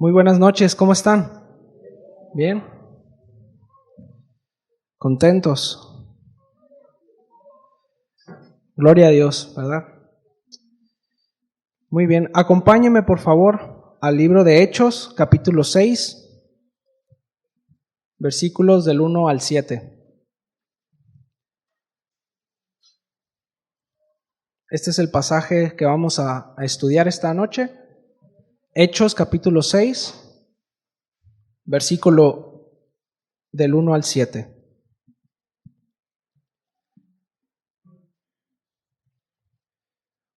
Muy buenas noches, ¿cómo están? ¿Bien? ¿Contentos? Gloria a Dios, ¿verdad? Muy bien, acompáñeme por favor al libro de Hechos, capítulo 6, versículos del 1 al 7. Este es el pasaje que vamos a estudiar esta noche. Hechos, capítulo 6, versículo del 1 al 7.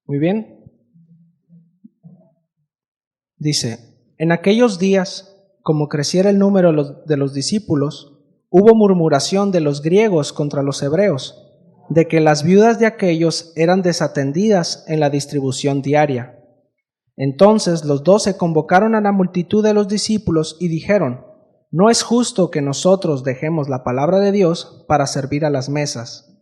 Muy bien. Dice, en aquellos días, como creciera el número de los discípulos, hubo murmuración de los griegos contra los hebreos, de que las viudas de aquellos eran desatendidas en la distribución diaria. Entonces los 12 convocaron a la multitud de los discípulos y dijeron, no es justo que nosotros dejemos la palabra de Dios para servir a las mesas.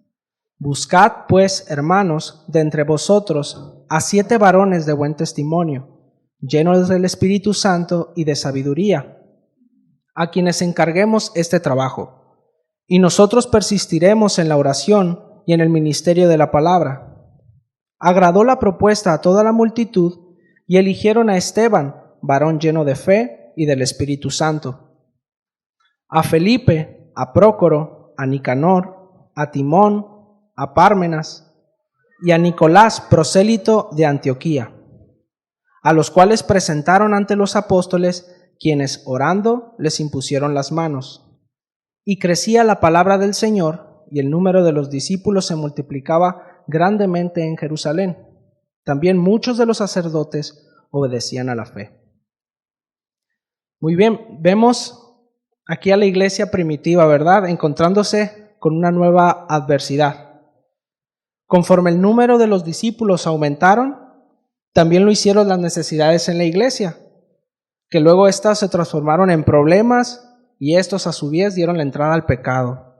Buscad, pues, hermanos, de entre vosotros a 7 varones de buen testimonio, llenos del Espíritu Santo y de sabiduría, a quienes encarguemos este trabajo. Y nosotros persistiremos en la oración y en el ministerio de la palabra. Agradó la propuesta a toda la multitud y eligieron a Esteban, varón lleno de fe y del Espíritu Santo, a Felipe, a Prócoro, a Nicanor, a Timón, a Pármenas y a Nicolás, prosélito de Antioquía, a los cuales presentaron ante los apóstoles, quienes orando les impusieron las manos. Y crecía la palabra del Señor, y el número de los discípulos se multiplicaba grandemente en Jerusalén. También muchos de los sacerdotes obedecían a la fe. Muy bien, vemos aquí a la iglesia primitiva, ¿verdad? Encontrándose con una nueva adversidad. Conforme el número de los discípulos aumentaron, también lo hicieron las necesidades en la iglesia, que luego éstas se transformaron en problemas y estos a su vez dieron la entrada al pecado.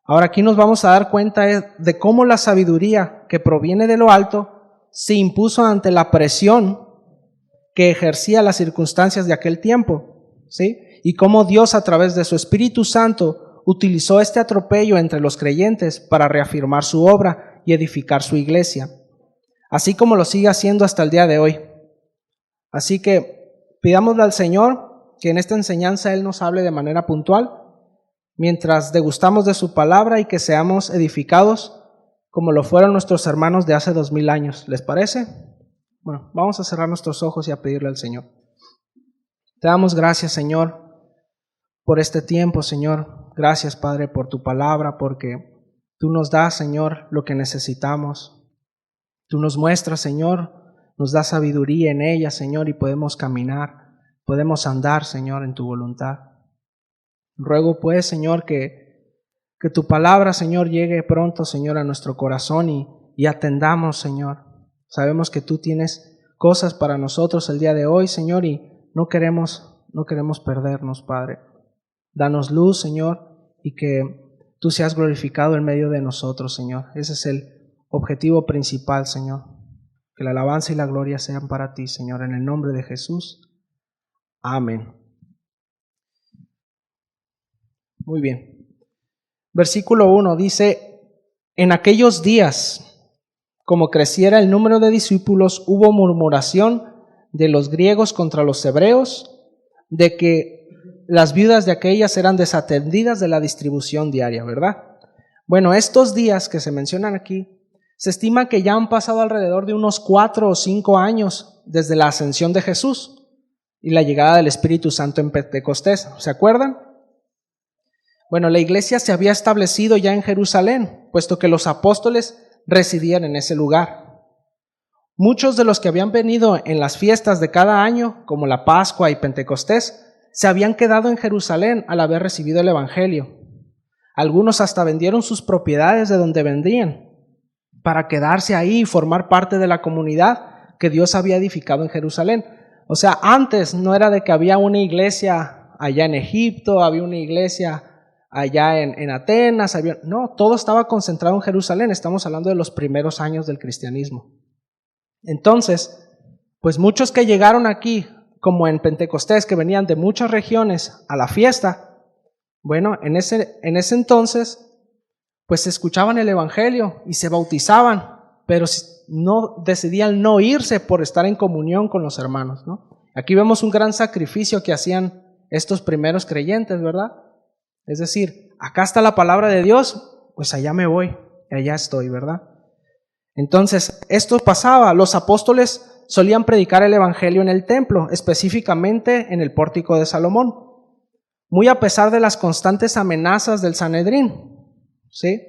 Ahora aquí nos vamos a dar cuenta de cómo la sabiduría que proviene de lo alto se impuso ante la presión que ejercía las circunstancias de aquel tiempo, ¿sí? Y cómo Dios a través de su Espíritu Santo utilizó este atropello entre los creyentes para reafirmar su obra y edificar su iglesia, así como lo sigue haciendo hasta el día de hoy. Así que pidámosle al Señor que en esta enseñanza Él nos hable de manera puntual, mientras degustamos de su palabra y que seamos edificados como lo fueron nuestros hermanos de hace 2000 años. ¿Les parece? Bueno, vamos a cerrar nuestros ojos y a pedirle al Señor. Te damos gracias, Señor, por este tiempo, Señor. Gracias, Padre, por tu palabra, porque tú nos das, Señor, lo que necesitamos. Tú nos muestras, Señor, nos das sabiduría en ella, Señor, y podemos caminar, podemos andar, Señor, en tu voluntad. Ruego, pues, Señor, que tu palabra, Señor, llegue pronto, Señor, a nuestro corazón y atendamos, Señor. Sabemos que tú tienes cosas para nosotros el día de hoy, Señor, y no queremos perdernos, Padre. Danos luz, Señor, y que tú seas glorificado en medio de nosotros, Señor. Ese es el objetivo principal, Señor. Que la alabanza y la gloria sean para ti, Señor, en el nombre de Jesús. Amén. Muy bien. Versículo 1 dice, en aquellos días, como creciera el número de discípulos, hubo murmuración de los griegos contra los hebreos, de que las viudas de aquellas eran desatendidas de la distribución diaria, ¿verdad? Bueno, estos días que se mencionan aquí, se estima que ya han pasado alrededor de unos 4 o 5 años desde la ascensión de Jesús y la llegada del Espíritu Santo en Pentecostés. ¿Se acuerdan? Bueno, la iglesia se había establecido ya en Jerusalén, puesto que los apóstoles residían en ese lugar. Muchos de los que habían venido en las fiestas de cada año, como la Pascua y Pentecostés, se habían quedado en Jerusalén al haber recibido el Evangelio. Algunos hasta vendieron sus propiedades de donde vendían para quedarse ahí y formar parte de la comunidad que Dios había edificado en Jerusalén. O sea, antes no era de que había una iglesia allá en Egipto, había una iglesia allá en Atenas, no, todo estaba concentrado en Jerusalén. Estamos hablando de los primeros años del cristianismo. Entonces, pues muchos que llegaron aquí como en Pentecostés, que venían de muchas regiones a la fiesta, bueno, en ese entonces, pues escuchaban el evangelio y se bautizaban, pero no decidían no irse por estar en comunión con los hermanos, ¿no? Aquí vemos un gran sacrificio que hacían estos primeros creyentes, ¿verdad? Es decir, acá está la palabra de Dios, pues allá me voy, y allá estoy, ¿verdad? Entonces, esto pasaba, los apóstoles solían predicar el evangelio en el templo, específicamente en el pórtico de Salomón, muy a pesar de las constantes amenazas del Sanedrín, ¿sí?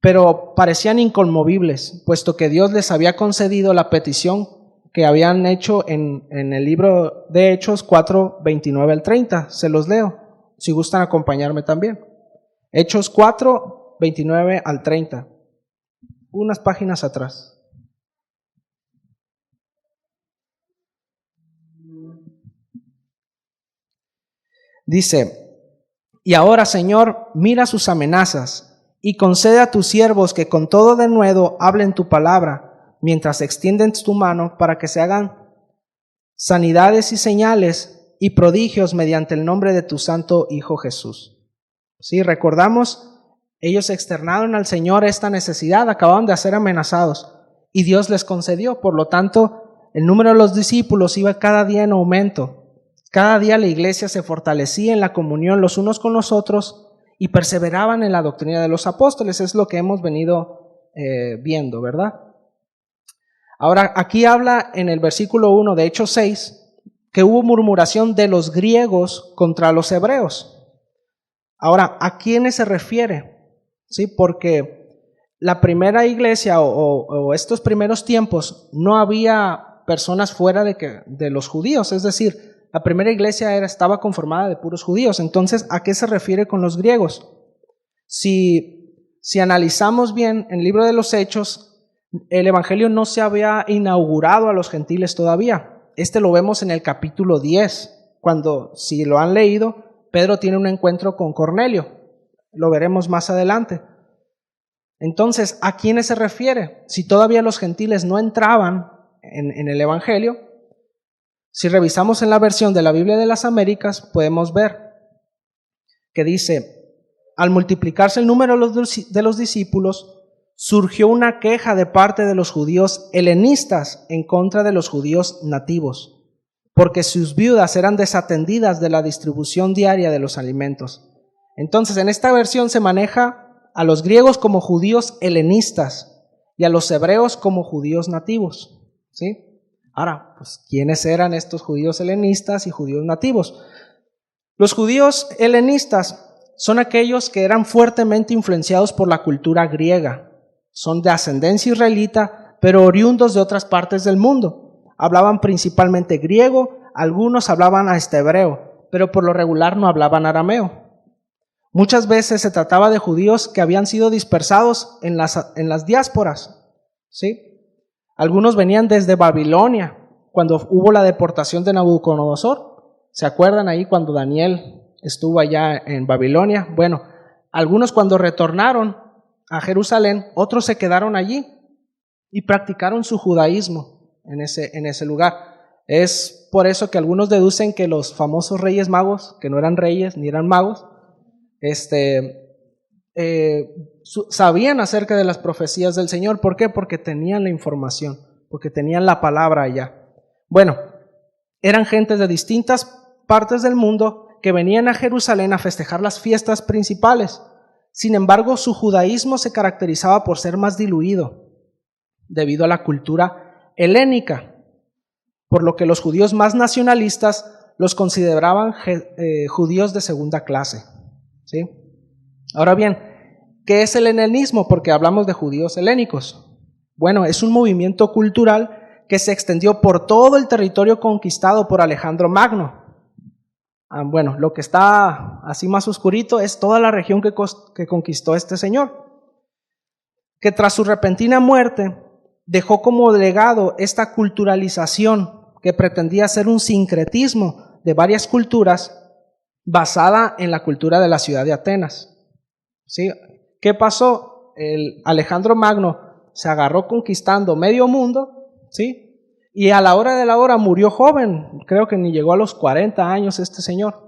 Pero parecían inconmovibles, puesto que Dios les había concedido la petición que habían hecho en el libro de Hechos 4, 29 al 30. Se los leo, si gustan acompañarme también. Hechos 4, 29 al 30. Unas páginas atrás. Dice: y ahora, Señor, mira sus amenazas y concede a tus siervos que con todo denuedo hablen tu palabra, mientras extienden tu mano para que se hagan sanidades y señales y prodigios mediante el nombre de tu santo Hijo Jesús. Sí, recordamos, ellos externaron al Señor esta necesidad, acababan de ser amenazados y Dios les concedió. Por lo tanto, el número de los discípulos iba cada día en aumento. Cada día la iglesia se fortalecía en la comunión los unos con los otros y perseveraban en la doctrina de los apóstoles. Es lo que hemos venido viendo, ¿verdad? Ahora, aquí habla en el versículo 1 de Hechos 6 que hubo murmuración de los griegos contra los hebreos. Ahora, ¿a quiénes se refiere? ¿Sí? Porque la primera iglesia o estos primeros tiempos no había personas fuera de los judíos, es decir, la primera iglesia estaba conformada de puros judíos. Entonces, ¿a qué se refiere con los griegos? Si analizamos bien en el libro de los Hechos, el evangelio no se había inaugurado a los gentiles todavía. Lo vemos en el capítulo 10, cuando, si lo han leído, Pedro tiene un encuentro con Cornelio. Lo veremos más adelante. Entonces, ¿a quiénes se refiere? Si todavía los gentiles no entraban en el evangelio, si revisamos en la versión de la Biblia de las Américas, podemos ver que dice: al multiplicarse el número de los discípulos, surgió una queja de parte de los judíos helenistas en contra de los judíos nativos, porque sus viudas eran desatendidas de la distribución diaria de los alimentos. Entonces, en esta versión se maneja a los griegos como judíos helenistas y a los hebreos como judíos nativos, ¿sí? Ahora, pues, ¿quiénes eran estos judíos helenistas y judíos nativos? Los judíos helenistas son aquellos que eran fuertemente influenciados por la cultura griega. Son de ascendencia israelita, pero oriundos de otras partes del mundo. Hablaban principalmente griego, algunos hablaban hasta hebreo, pero por lo regular no hablaban arameo. Muchas veces se trataba de judíos que habían sido dispersados en las diásporas, ¿sí? Algunos venían desde Babilonia, cuando hubo la deportación de Nabucodonosor. ¿Se acuerdan ahí cuando Daniel estuvo allá en Babilonia? Bueno, algunos cuando retornaron a Jerusalén, otros se quedaron allí y practicaron su judaísmo en ese lugar. Es por eso que algunos deducen que los famosos reyes magos, que no eran reyes ni eran magos, sabían acerca de las profecías del Señor. ¿Por qué? Porque tenían la información, porque tenían la palabra allá. Bueno, eran gentes de distintas partes del mundo que venían a Jerusalén a festejar las fiestas principales. Sin embargo, su judaísmo se caracterizaba por ser más diluido debido a la cultura helénica, por lo que los judíos más nacionalistas los consideraban judíos de segunda clase, ¿sí? Ahora bien, ¿qué es el helenismo? Porque hablamos de judíos helénicos. Bueno, es un movimiento cultural que se extendió por todo el territorio conquistado por Alejandro Magno. Bueno, lo que está así más oscurito es toda la región que conquistó este señor, que tras su repentina muerte dejó como legado esta culturalización que pretendía ser un sincretismo de varias culturas basada en la cultura de la ciudad de Atenas, ¿sí? ¿Qué pasó? Alejandro Magno se agarró conquistando medio mundo, ¿sí? Y a la hora de la hora murió joven, creo que ni llegó a los 40 años este señor.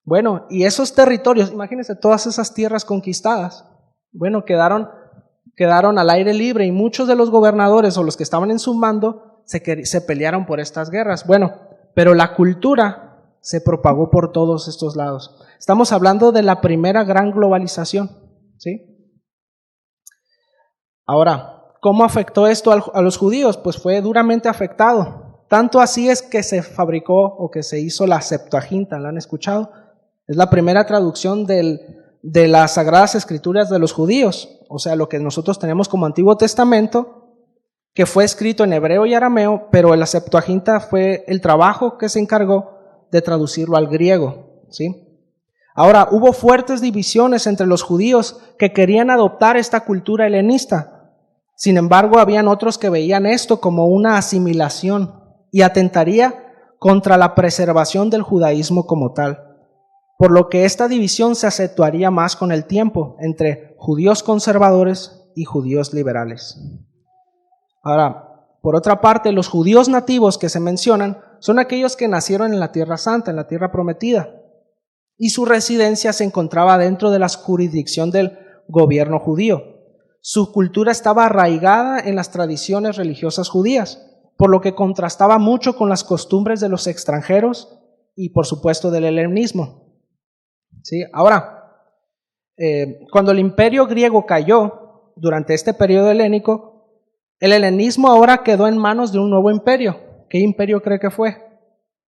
Bueno, y esos territorios, imagínense todas esas tierras conquistadas, bueno, quedaron al aire libre y muchos de los gobernadores o los que estaban en su mando se pelearon por estas guerras. Bueno, pero la cultura se propagó por todos estos lados. Estamos hablando de la primera gran globalización, ¿sí? Ahora, ¿cómo afectó esto a los judíos? Pues fue duramente afectado. Tanto así es que se fabricó o que se hizo la Septuaginta, ¿la han escuchado? Es la primera traducción de las Sagradas Escrituras de los judíos, o sea, lo que nosotros tenemos como Antiguo Testamento, que fue escrito en hebreo y arameo, pero la Septuaginta fue el trabajo que se encargó de traducirlo al griego, ¿sí? Ahora, hubo fuertes divisiones entre los judíos que querían adoptar esta cultura helenista. Sin embargo, habían otros que veían esto como una asimilación y atentaría contra la preservación del judaísmo como tal. Por lo que esta división se acentuaría más con el tiempo entre judíos conservadores y judíos liberales. Ahora, por otra parte, los judíos nativos que se mencionan son aquellos que nacieron en la Tierra Santa, en la Tierra Prometida, y su residencia se encontraba dentro de la jurisdicción del gobierno judío. Su cultura estaba arraigada en las tradiciones religiosas judías, por lo que contrastaba mucho con las costumbres de los extranjeros y, por supuesto, del helenismo. ¿Sí? Ahora, cuando el imperio griego cayó durante este periodo helénico, el helenismo ahora quedó en manos de un nuevo imperio. ¿Qué imperio cree que fue?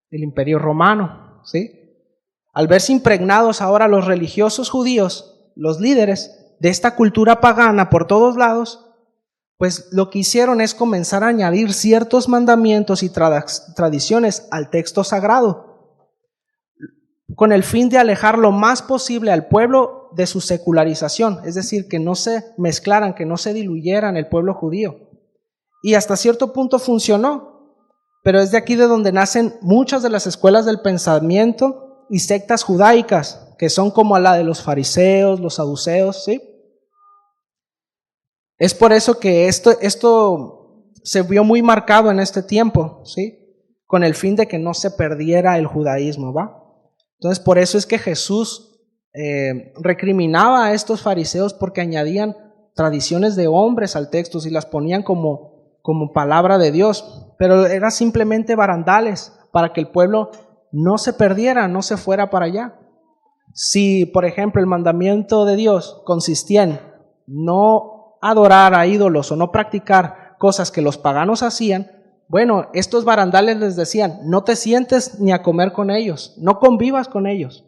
El imperio romano, ¿sí? Al verse impregnados ahora los religiosos judíos, los líderes de esta cultura pagana por todos lados, pues lo que hicieron es comenzar a añadir ciertos mandamientos y tradiciones al texto sagrado, con el fin de alejar lo más posible al pueblo de su secularización, es decir, que no se mezclaran, que no se diluyeran el pueblo judío. Y hasta cierto punto funcionó, pero es de aquí de donde nacen muchas de las escuelas del pensamiento y sectas judaicas, que son como la de los fariseos, los saduceos, ¿sí? Es por eso que esto se vio muy marcado en este tiempo, ¿sí? Con el fin de que no se perdiera el judaísmo, ¿va? Entonces, por eso es que Jesús recriminaba a estos fariseos porque añadían tradiciones de hombres al texto y las ponían como palabra de Dios, pero eran simplemente barandales para que el pueblo no se perdiera, no se fuera para allá. Si, por ejemplo, el mandamiento de Dios consistía en no adorar a ídolos o no practicar cosas que los paganos hacían, bueno, estos barandales les decían, no te sientes ni a comer con ellos, no convivas con ellos.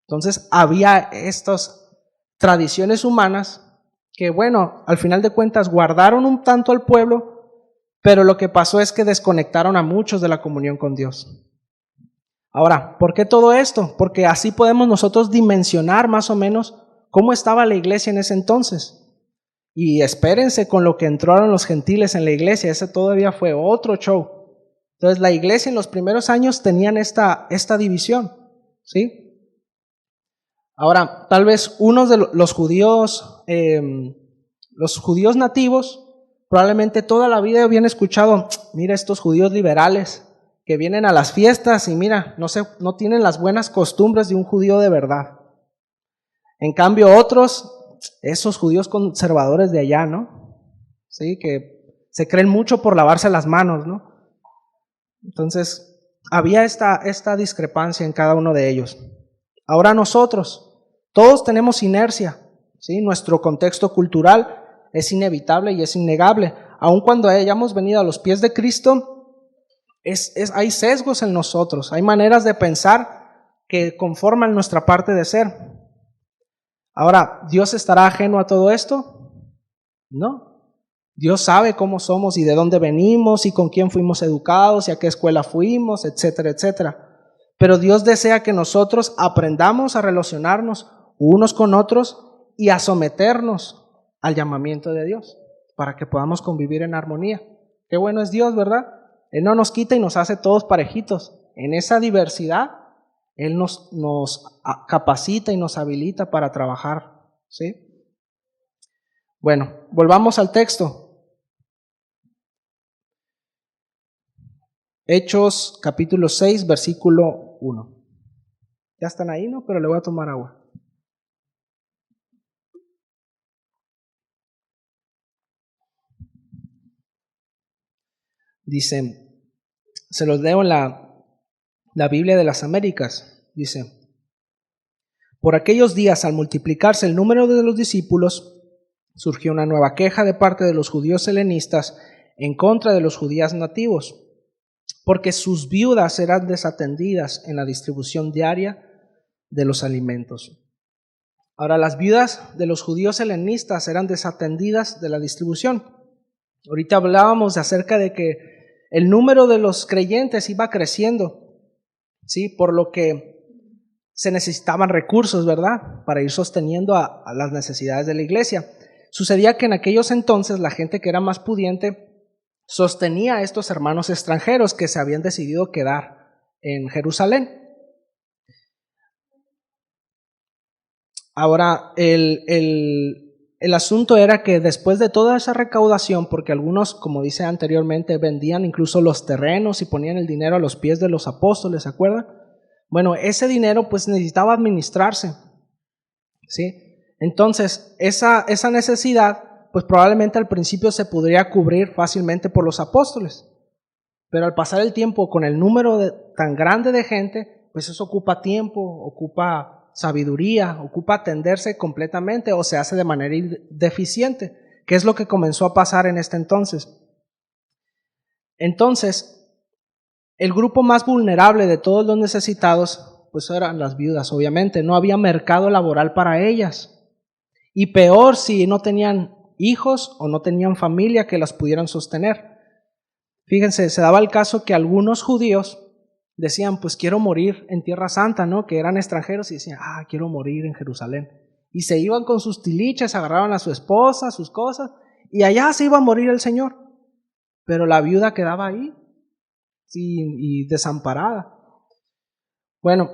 Entonces había estas tradiciones humanas que, bueno, al final de cuentas guardaron un tanto al pueblo, pero lo que pasó es que desconectaron a muchos de la comunión con Dios. Ahora, ¿por qué todo esto? Porque así podemos nosotros dimensionar más o menos cómo estaba la iglesia en ese entonces. Y espérense con lo que entraron los gentiles en la iglesia, ese todavía fue otro show. Entonces la iglesia en los primeros años tenían esta división, ¿sí? Ahora, tal vez unos de los judíos nativos, probablemente toda la vida habían escuchado, mira estos judíos liberales que vienen a las fiestas y mira, no tienen las buenas costumbres de un judío de verdad. En cambio otros, esos judíos conservadores de allá, ¿no? Sí, que se creen mucho por lavarse las manos, ¿no? Entonces, había esta discrepancia en cada uno de ellos. Ahora nosotros, todos tenemos inercia, ¿sí? Nuestro contexto cultural es inevitable y es innegable. Aun cuando hayamos venido a los pies de Cristo, hay sesgos en nosotros, hay maneras de pensar que conforman nuestra parte de ser. Ahora, ¿Dios estará ajeno a todo esto? No. Dios sabe cómo somos y de dónde venimos y con quién fuimos educados y a qué escuela fuimos, etcétera, etcétera. Pero Dios desea que nosotros aprendamos a relacionarnos unos con otros y a someternos al llamamiento de Dios para que podamos convivir en armonía. Qué bueno es Dios, ¿verdad? Él no nos quita y nos hace todos parejitos. En esa diversidad Él nos capacita y nos habilita para trabajar, ¿sí? Bueno, volvamos al texto. Hechos capítulo 6, versículo 1. Ya están ahí, ¿no? Pero le voy a tomar agua. Dice, se los leo en la Biblia de las Américas. Dice, por aquellos días, al multiplicarse el número de los discípulos, surgió una nueva queja de parte de los judíos helenistas en contra de los judíos nativos, porque sus viudas eran desatendidas en la distribución diaria de los alimentos. Ahora, las viudas de los judíos helenistas eran desatendidas de la distribución. Ahorita hablábamos acerca de que el número de los creyentes iba creciendo, ¿sí? Por lo que se necesitaban recursos, ¿verdad? Para ir sosteniendo a las necesidades de la iglesia. Sucedía que en aquellos entonces la gente que era más pudiente sostenía a estos hermanos extranjeros que se habían decidido quedar en Jerusalén. Ahora, el asunto era que después de toda esa recaudación, porque algunos, como dice anteriormente, vendían incluso los terrenos y ponían el dinero a los pies de los apóstoles, ¿se acuerdan? Bueno, ese dinero pues necesitaba administrarse, ¿sí? Entonces, esa necesidad, pues probablemente al principio se podría cubrir fácilmente por los apóstoles, pero al pasar el tiempo con el número tan grande de gente, pues eso ocupa tiempo, ocupa sabiduría, ocupa atenderse completamente o se hace de manera deficiente, que es lo que comenzó a pasar en este entonces. Entonces, el grupo más vulnerable de todos los necesitados, pues eran las viudas, obviamente. No había mercado laboral para ellas. Y peor si no tenían hijos o no tenían familia que las pudieran sostener. Fíjense, se daba el caso que algunos judíos decían, pues quiero morir en Tierra Santa, ¿no? Que eran extranjeros y decían, quiero morir en Jerusalén. Y se iban con sus tiliches, agarraban a su esposa, sus cosas, y allá se iba a morir el Señor. Pero la viuda quedaba ahí, y desamparada. Bueno,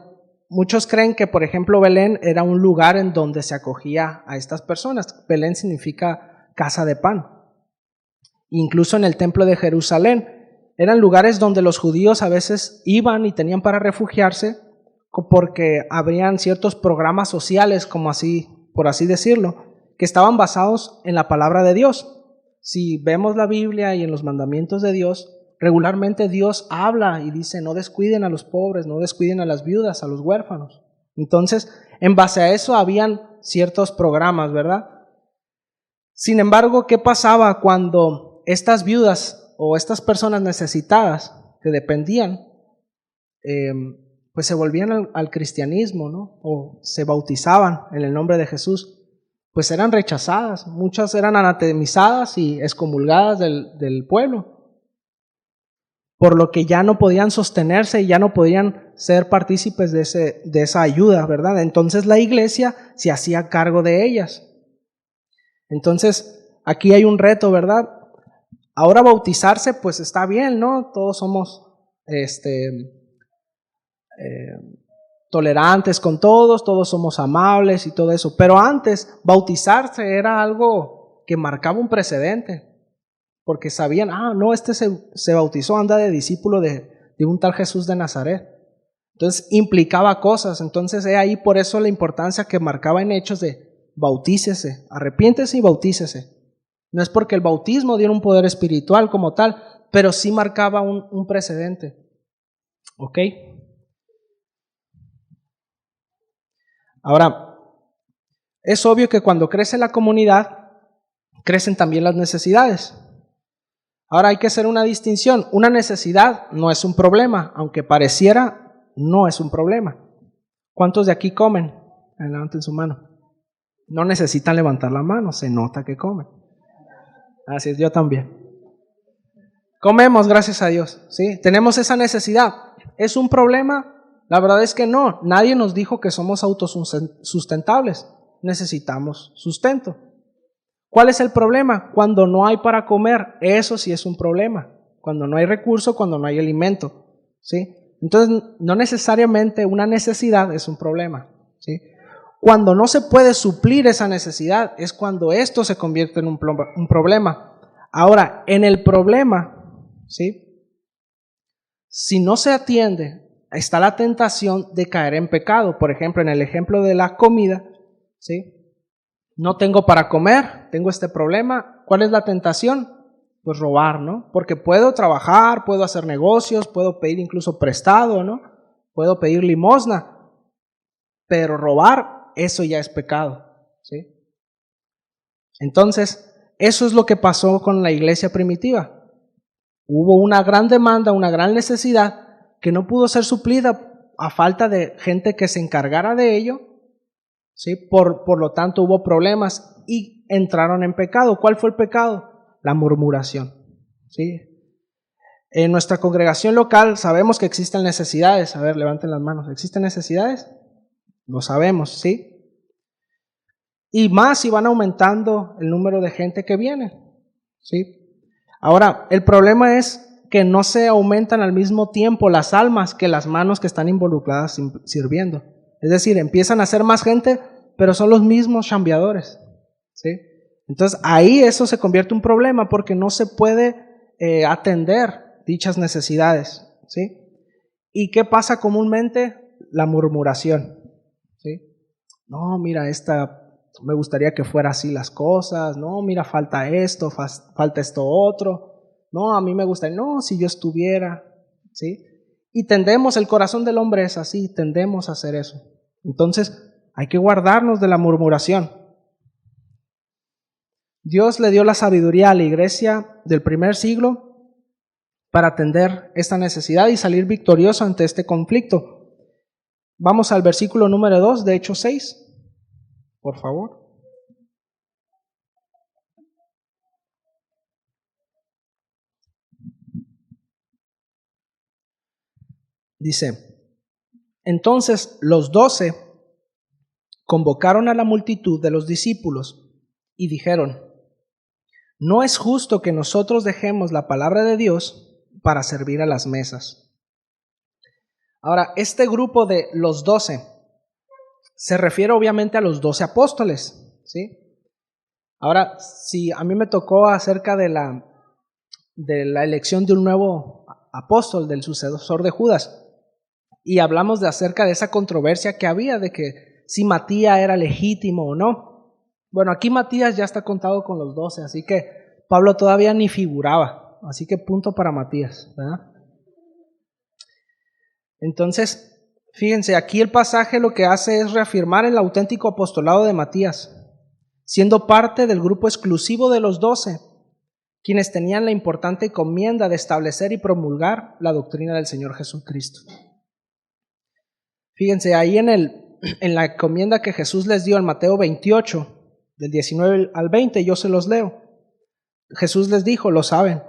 muchos creen que, por ejemplo, Belén era un lugar en donde se acogía a estas personas. Belén significa casa de pan. Incluso en el templo de Jerusalén eran lugares donde los judíos a veces iban y tenían para refugiarse porque habrían ciertos programas sociales, como así, por así decirlo, que estaban basados en la palabra de Dios. Si vemos la Biblia y en los mandamientos de Dios, regularmente Dios habla y dice, no descuiden a los pobres, no descuiden a las viudas, a los huérfanos. Entonces, en base a eso habían ciertos programas, ¿verdad? Sin embargo, ¿qué pasaba cuando estas viudas o estas personas necesitadas que dependían, pues se volvían al cristianismo, ¿no? O se bautizaban en el nombre de Jesús? Pues eran rechazadas, muchas eran anatemizadas y excomulgadas del pueblo, por lo que ya no podían sostenerse y ya no podían ser partícipes de esa ayuda, ¿verdad? Entonces la iglesia se hacía cargo de ellas. Entonces, aquí hay un reto, ¿verdad? Ahora bautizarse, pues está bien, ¿no? Todos somos tolerantes con todos somos amables y todo eso. Pero antes, bautizarse era algo que marcaba un precedente. Porque sabían, no, este se bautizó, anda de discípulo de un tal Jesús de Nazaret. Entonces implicaba cosas. Entonces ahí por eso la importancia que marcaba en Hechos de bautícese, arrepiéntese y bautícese. No es porque el bautismo diera un poder espiritual como tal, pero sí marcaba un precedente. ¿Ok? Ahora, es obvio que cuando crece la comunidad, crecen también las necesidades. Ahora hay que hacer una distinción. Una necesidad no es un problema, aunque pareciera, no es un problema. ¿Cuántos de aquí comen? Levanten su mano. No necesitan levantar la mano, se nota que comen. Así es, yo también. Comemos, gracias a Dios, ¿sí? Tenemos esa necesidad. ¿Es un problema? La verdad es que no. Nadie nos dijo que somos autosustentables. Necesitamos sustento. ¿Cuál es el problema? Cuando no hay para comer, eso sí es un problema. Cuando no hay recurso, cuando no hay alimento, ¿sí? Entonces, no necesariamente una necesidad es un problema, ¿sí? Cuando no se puede suplir esa necesidad es cuando esto se convierte en un problema. Ahora, en el problema, ¿sí? si no se atiende, está la tentación de caer en pecado. Por ejemplo, en el ejemplo de la comida, ¿sí? No tengo para comer, tengo este problema. ¿Cuál es la tentación? Pues robar, ¿no? Porque puedo trabajar, puedo hacer negocios, puedo pedir incluso prestado, ¿no? Puedo pedir limosna, pero robar, eso ya es pecado, ¿sí? Entonces, eso es lo que pasó con la iglesia primitiva. Hubo una gran demanda, una gran necesidad que no pudo ser suplida a falta de gente que se encargara de ello, ¿sí? Por lo tanto hubo problemas y entraron en pecado. ¿Cuál fue el pecado? La murmuración, ¿sí? En nuestra congregación local sabemos que existen necesidades. A ver, levanten las manos. ¿Existen necesidades? Lo sabemos, ¿sí? Y más si van aumentando el número de gente que viene, ¿sí? Ahora, el problema es que no se aumentan al mismo tiempo las almas que las manos que están involucradas sirviendo. Es decir, empiezan a ser más gente, pero son los mismos chambeadores, ¿sí? Entonces ahí eso se convierte en un problema porque no se puede atender dichas necesidades, ¿sí? ¿Y qué pasa comúnmente? La murmuración, ¿sí? No, mira, me gustaría que fuera así las cosas, no, mira, falta esto, falta esto otro, no, a mí me gustaría, no, si yo estuviera, ¿sí? Y el corazón del hombre es así, tendemos a hacer eso. Entonces, hay que guardarnos de la murmuración. Dios le dio la sabiduría a la iglesia del primer siglo para atender esta necesidad y salir victorioso ante este conflicto. Vamos al versículo número 2 de Hechos 6, por favor. Dice, entonces los 12 convocaron a la multitud de los discípulos y dijeron, no es justo que nosotros dejemos la palabra de Dios para servir a las mesas. Ahora, este grupo de los 12 se refiere obviamente a los 12 apóstoles, ¿sí? Ahora, si a mí me tocó acerca de la elección de un nuevo apóstol, del sucesor de Judas, y hablamos acerca de esa controversia que había de que si Matías era legítimo o no. Bueno, aquí Matías ya está contado con los 12, así que Pablo todavía ni figuraba, así que punto para Matías, ¿verdad? Entonces, fíjense, aquí el pasaje lo que hace es reafirmar el auténtico apostolado de Matías, siendo parte del grupo exclusivo de los 12, quienes tenían la importante encomienda de establecer y promulgar la doctrina del Señor Jesucristo. Fíjense, ahí en la encomienda que Jesús les dio en Mateo 28, del 19 al 20, yo se los leo. Jesús les dijo, lo saben,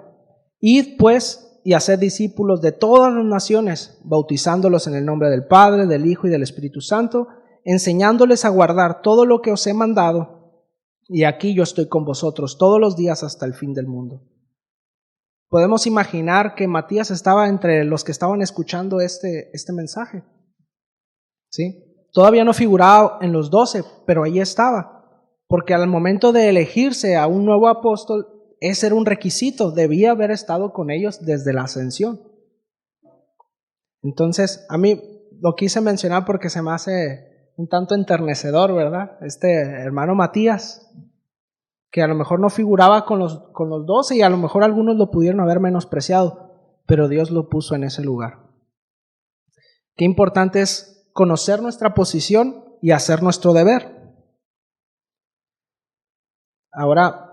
id pues y haced discípulos de todas las naciones, bautizándolos en el nombre del Padre, del Hijo y del Espíritu Santo, enseñándoles a guardar todo lo que os he mandado, y aquí yo estoy con vosotros todos los días hasta el fin del mundo. Podemos imaginar que Matías estaba entre los que estaban escuchando este mensaje, ¿sí? Todavía no figuraba en los 12, pero ahí estaba, porque al momento de elegirse a un nuevo apóstol, ese era un requisito, debía haber estado con ellos desde la ascensión. Entonces, a mí lo quise mencionar porque se me hace un tanto enternecedor, ¿verdad? Este hermano Matías, que a lo mejor no figuraba con los 12 y a lo mejor algunos lo pudieron haber menospreciado, pero Dios lo puso en ese lugar. Qué importante es conocer nuestra posición y hacer nuestro deber. Ahora,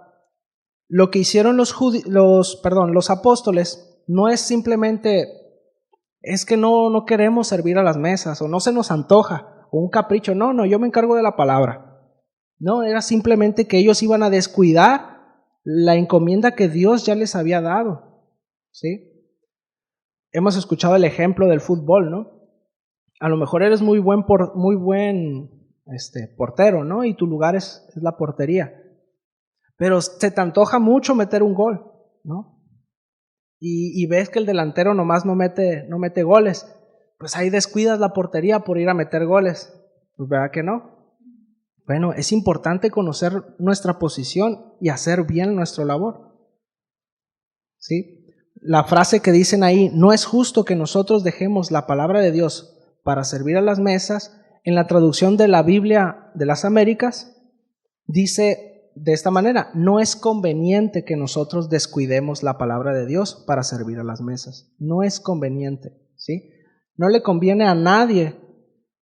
lo que hicieron los apóstoles no es simplemente, es que no queremos servir a las mesas o no se nos antoja o un capricho, no, yo me encargo de la palabra. No, era simplemente que ellos iban a descuidar la encomienda que Dios ya les había dado, ¿sí? Hemos escuchado el ejemplo del fútbol, ¿no? A lo mejor eres muy buen portero, ¿no? Y tu lugar es la portería. Pero se te antoja mucho meter un gol, ¿no? Y ves que el delantero nomás no mete goles. Pues ahí descuidas la portería por ir a meter goles. Pues ¿verdad que no? Bueno, es importante conocer nuestra posición y hacer bien nuestra labor, ¿sí? la frase que dicen ahí, no es justo que nosotros dejemos la palabra de Dios para servir a las mesas, en la traducción de la Biblia de las Américas, dice de esta manera, no es conveniente que nosotros descuidemos la palabra de Dios para servir a las mesas. No es conveniente, ¿sí? No le conviene a nadie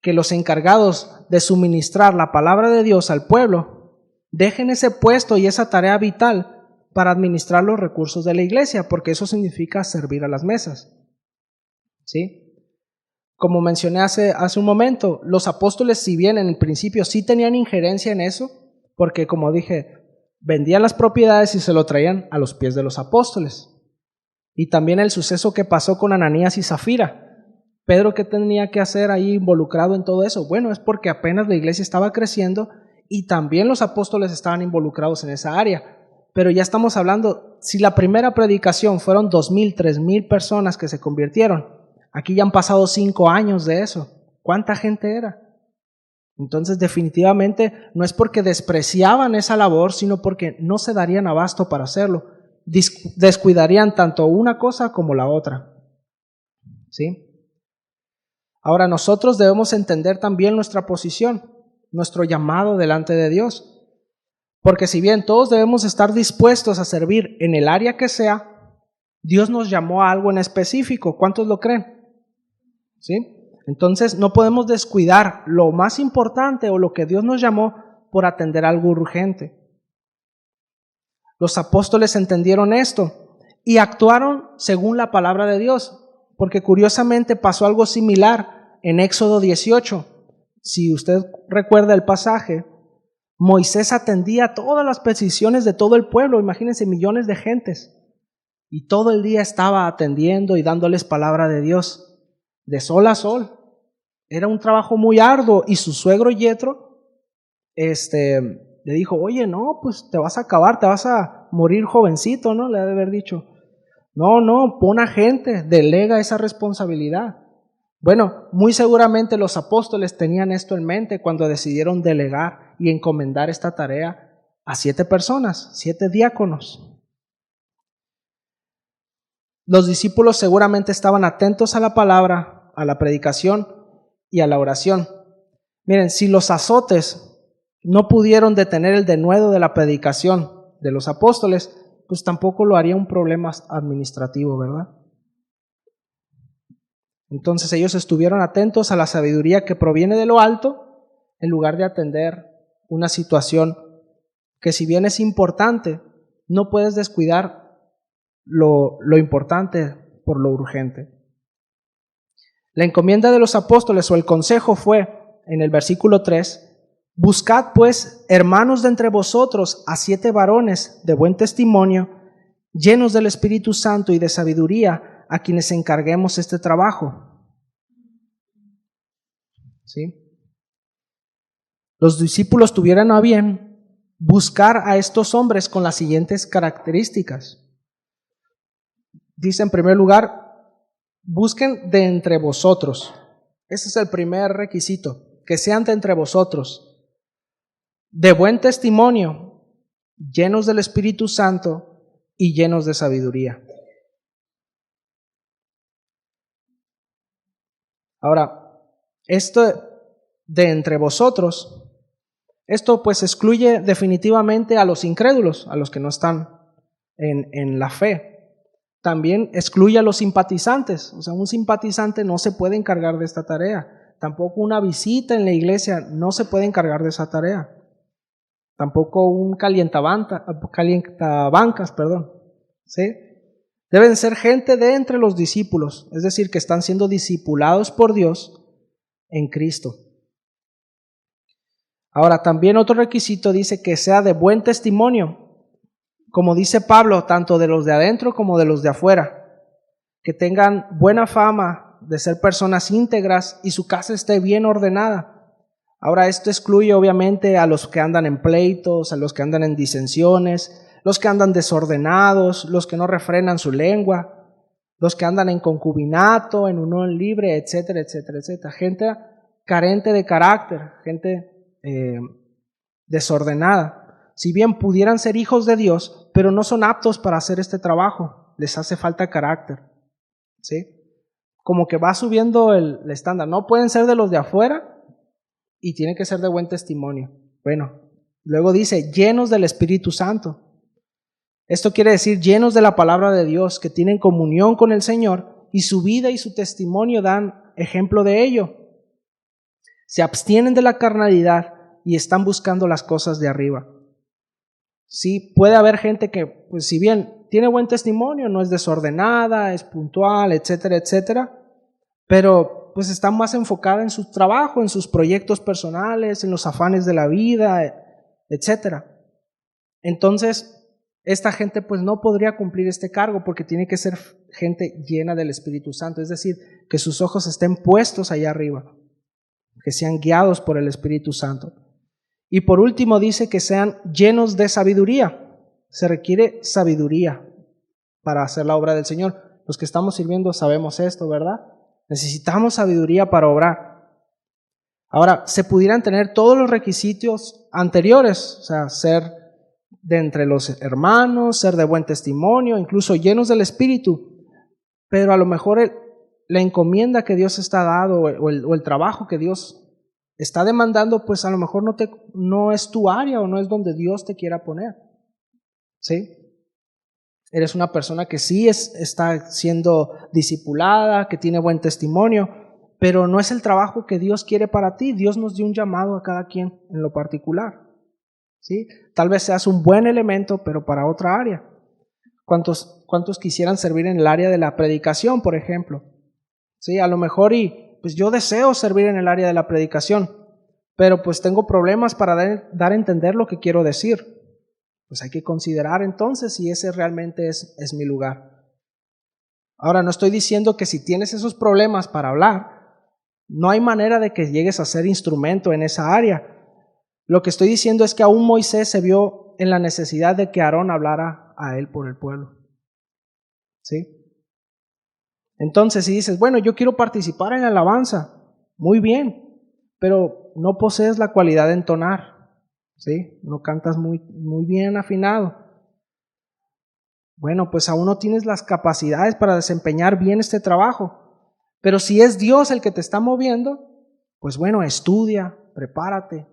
que los encargados de suministrar la palabra de Dios al pueblo dejen ese puesto y esa tarea vital para administrar los recursos de la iglesia, porque eso significa servir a las mesas, ¿sí? Como mencioné hace un momento, los apóstoles, si bien en el principio sí tenían injerencia en eso, porque como dije, vendían las propiedades y se lo traían a los pies de los apóstoles. Y también el suceso que pasó con Ananías y Zafira. Pedro, ¿qué tenía que hacer ahí involucrado en todo eso? Bueno, es porque apenas la iglesia estaba creciendo y también los apóstoles estaban involucrados en esa área. Pero ya estamos hablando, si la primera predicación fueron 2,000, 3,000 personas que se convirtieron, aquí ya han pasado 5 años de eso. ¿Cuánta gente era? Entonces definitivamente no es porque despreciaban esa labor, sino porque no se darían abasto para hacerlo. Descuidarían tanto una cosa como la otra, ¿sí? Ahora nosotros debemos entender también nuestra posición, nuestro llamado delante de Dios. Porque si bien todos debemos estar dispuestos a servir en el área que sea, Dios nos llamó a algo en específico. ¿Cuántos lo creen? ¿Sí? Entonces no podemos descuidar lo más importante o lo que Dios nos llamó por atender algo urgente. Los apóstoles entendieron esto y actuaron según la palabra de Dios, porque curiosamente pasó algo similar en Éxodo 18. Si usted recuerda el pasaje, Moisés atendía todas las peticiones de todo el pueblo, imagínense, millones de gentes, y todo el día estaba atendiendo y dándoles palabra de Dios, de sol a sol. Era un trabajo muy arduo y su suegro Yetro le dijo, oye, no, pues te vas a acabar, te vas a morir jovencito, ¿no? Le ha de haber dicho, no, pon a gente, delega esa responsabilidad. Bueno, muy seguramente los apóstoles tenían esto en mente cuando decidieron delegar y encomendar esta tarea a 7 personas, 7 diáconos. Los discípulos seguramente estaban atentos a la palabra, a la predicación y a la oración. Miren, si los azotes no pudieron detener el denuedo de la predicación de los apóstoles, pues tampoco lo haría un problema administrativo, ¿verdad? Entonces ellos estuvieron atentos a la sabiduría que proviene de lo alto en lugar de atender una situación que, si bien es importante, no puedes descuidar lo importante por lo urgente. La encomienda de los apóstoles o el consejo fue, en el versículo 3, buscad pues, hermanos de entre vosotros, a 7 varones de buen testimonio, llenos del Espíritu Santo y de sabiduría, a quienes encarguemos este trabajo. ¿Sí? Los discípulos tuvieron a bien buscar a estos hombres con las siguientes características. Dice en primer lugar, busquen de entre vosotros. Ese es el primer requisito, que sean de entre vosotros, de buen testimonio, llenos del Espíritu Santo y llenos de sabiduría. Ahora, esto de entre vosotros, esto pues excluye definitivamente a los incrédulos, a los que no están en la fe. También excluye a los simpatizantes, o sea, un simpatizante no se puede encargar de esta tarea. Tampoco una visita en la iglesia no se puede encargar de esa tarea. Tampoco un calientabancas, ¿sí? Deben ser gente de entre los discípulos, es decir, que están siendo discipulados por Dios en Cristo. Ahora, también otro requisito dice que sea de buen testimonio, como dice Pablo, tanto de los de adentro como de los de afuera, que tengan buena fama de ser personas íntegras y su casa esté bien ordenada. Ahora, esto excluye obviamente a los que andan en pleitos, a los que andan en disensiones, los que andan desordenados, los que no refrenan su lengua, los que andan en concubinato, en unión libre, etcétera, etcétera, etcétera. Gente carente de carácter, gente desordenada. Si bien pudieran ser hijos de Dios, pero no son aptos para hacer este trabajo. les hace falta carácter, ¿sí? Como que va subiendo el estándar. No pueden ser de los de afuera y tienen que ser de buen testimonio. Bueno, luego dice, llenos del Espíritu Santo. Esto quiere decir llenos de la palabra de Dios, que tienen comunión con el Señor y su vida y su testimonio dan ejemplo de ello. Se abstienen de la carnalidad y están buscando las cosas de arriba. Sí, puede haber gente que, pues si bien tiene buen testimonio, no es desordenada, es puntual, etcétera, etcétera, pero pues está más enfocada en su trabajo, en sus proyectos personales, en los afanes de la vida, etcétera. Entonces, esta gente pues no podría cumplir este cargo porque tiene que ser gente llena del Espíritu Santo, es decir, que sus ojos estén puestos allá arriba, que sean guiados por el Espíritu Santo. Y por último dice que sean llenos de sabiduría. Se requiere sabiduría para hacer la obra del Señor. Los que estamos sirviendo sabemos esto, ¿verdad? Necesitamos sabiduría para obrar. Ahora, se pudieran tener todos los requisitos anteriores, o sea, ser de entre los hermanos, ser de buen testimonio, incluso llenos del Espíritu, pero a lo mejor la encomienda que Dios está dando o el trabajo que Dios está demandando, pues a lo mejor no es tu área o no es donde Dios te quiera poner, ¿sí? Eres una persona que sí está siendo discipulada, que tiene buen testimonio, pero no es el trabajo que Dios quiere para ti. Dios nos dio un llamado a cada quien en lo particular, ¿sí? Tal vez seas un buen elemento, pero para otra área. ¿Cuántos quisieran servir en el área de la predicación, por ejemplo? ¿Sí? A lo mejor pues yo deseo servir en el área de la predicación, pero pues tengo problemas para dar a entender lo que quiero decir. Pues hay que considerar entonces si ese realmente es mi lugar. Ahora, no estoy diciendo que si tienes esos problemas para hablar, no hay manera de que llegues a ser instrumento en esa área. Lo que estoy diciendo es que aún Moisés se vio en la necesidad de que Aarón hablara a él por el pueblo, ¿sí? Entonces, si dices, bueno, yo quiero participar en la alabanza, muy bien, pero no posees la cualidad de entonar, ¿sí? No cantas muy bien afinado. Bueno, pues aún no tienes las capacidades para desempeñar bien este trabajo, pero si es Dios el que te está moviendo, pues bueno, estudia, prepárate,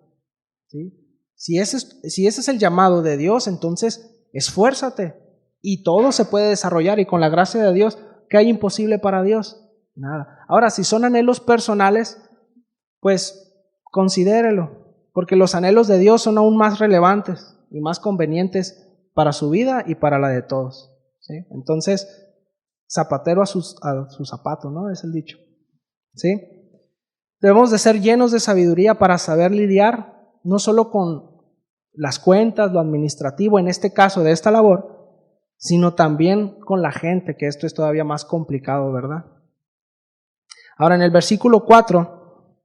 ¿sí? Si ese es el llamado de Dios, entonces esfuérzate y todo se puede desarrollar y con la gracia de Dios, ¿qué hay imposible para Dios? Nada. Ahora, si son anhelos personales, pues considérelo, porque los anhelos de Dios son aún más relevantes y más convenientes para su vida y para la de todos, ¿sí? Entonces, zapatero a su zapato, ¿no? Es el dicho, ¿sí? Debemos de ser llenos de sabiduría para saber lidiar no solo con las cuentas, lo administrativo, en este caso de esta labor, sino también con la gente, que esto es todavía más complicado, ¿verdad? Ahora, en el versículo 4,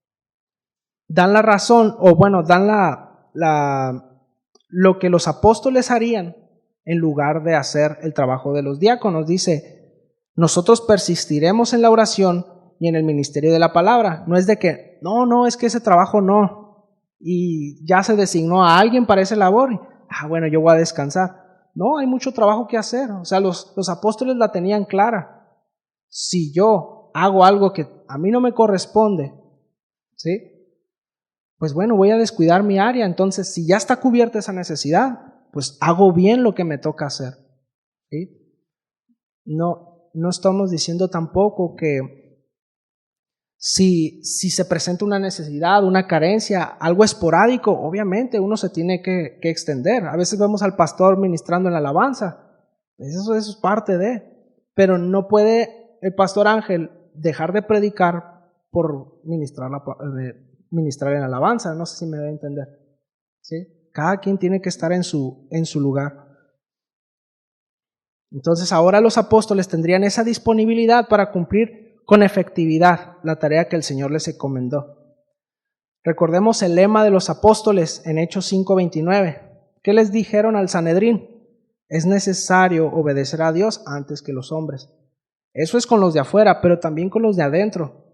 dan la razón, o bueno, dan lo que los apóstoles harían en lugar de hacer el trabajo de los diáconos. Dice, nosotros persistiremos en la oración y en el ministerio de la palabra. No es de que, no, es que ese trabajo no, y ya se designó a alguien para esa labor, bueno, yo voy a descansar. No, hay mucho trabajo que hacer. O sea, los apóstoles la tenían clara. Si yo hago algo que a mí no me corresponde, ¿sí? Pues bueno, voy a descuidar mi área. Entonces, si ya está cubierta esa necesidad, pues hago bien lo que me toca hacer, ¿sí? No estamos diciendo tampoco que si se presenta una necesidad, una carencia, algo esporádico, obviamente uno se tiene que extender. A veces vemos al pastor ministrando en la alabanza, eso es parte pero no puede el pastor Ángel dejar de predicar por ministrar en la alabanza. No sé si me debe entender, ¿sí? Cada quien tiene que estar en su lugar. Entonces ahora los apóstoles tendrían esa disponibilidad para cumplir con efectividad la tarea que el Señor les encomendó. Recordemos el lema de los apóstoles en Hechos 5:29. ¿Qué les dijeron al Sanedrín? Es necesario obedecer a Dios antes que los hombres. Eso es con los de afuera, pero también con los de adentro.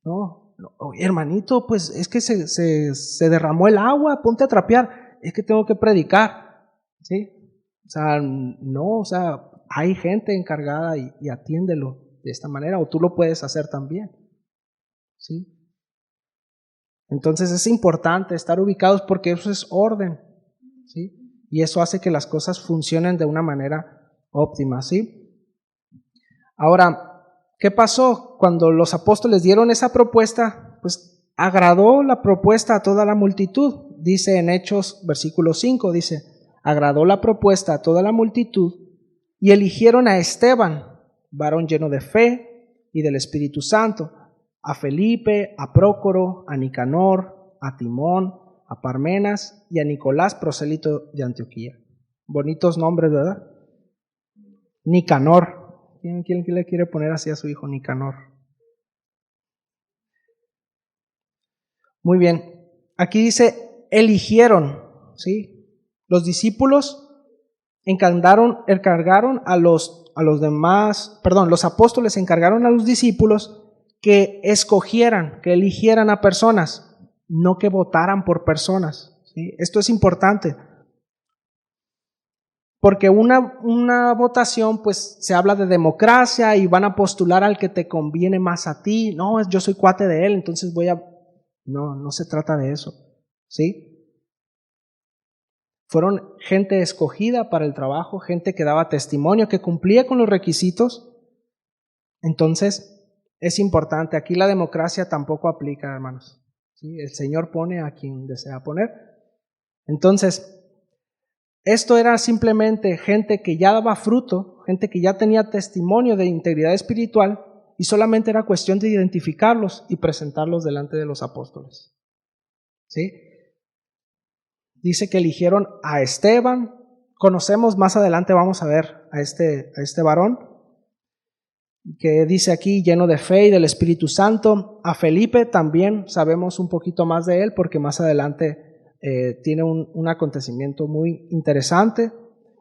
No, hermanito, pues es que se derramó el agua, ponte a trapear. Es que tengo que predicar, ¿sí? O sea, hay gente encargada y atiéndelo de esta manera, o tú lo puedes hacer también. ¿Sí? Entonces es importante estar ubicados porque eso es orden, ¿sí? Y eso hace que las cosas funcionen de una manera óptima, ¿sí? Ahora, ¿qué pasó? Cuando los apóstoles dieron esa propuesta, pues agradó la propuesta a toda la multitud. Dice en Hechos, versículo 5, dice, agradó la propuesta a toda la multitud y eligieron a Esteban, varón lleno de fe y del Espíritu Santo, a Felipe, a Prócoro, a Nicanor, a Timón, a Parmenas y a Nicolás, prosélito de Antioquía. Bonitos nombres, ¿verdad? Nicanor. ¿Quién le quiere poner así a su hijo Nicanor? Muy bien. Aquí dice, eligieron, ¿sí? Los discípulos encargaron a los demás, los apóstoles encargaron a los discípulos que escogieran, que eligieran a personas, no que votaran por personas, ¿sí? Esto es importante, porque una votación, pues se habla de democracia y van a postular al que te conviene más a ti. No, yo soy cuate de él, entonces voy a... No se trata de eso, ¿sí? Fueron gente escogida para el trabajo, gente que daba testimonio, que cumplía con los requisitos. Entonces, es importante. Aquí la democracia tampoco aplica, hermanos, ¿sí? El Señor pone a quien desea poner. Entonces, esto era simplemente gente que ya daba fruto, gente que ya tenía testimonio de integridad espiritual y solamente era cuestión de identificarlos y presentarlos delante de los apóstoles, ¿sí? Dice que eligieron a Esteban. Conocemos, más adelante vamos a ver a este varón, que dice aquí lleno de fe y del Espíritu Santo. A Felipe también sabemos un poquito más de él porque más adelante tiene un acontecimiento muy interesante.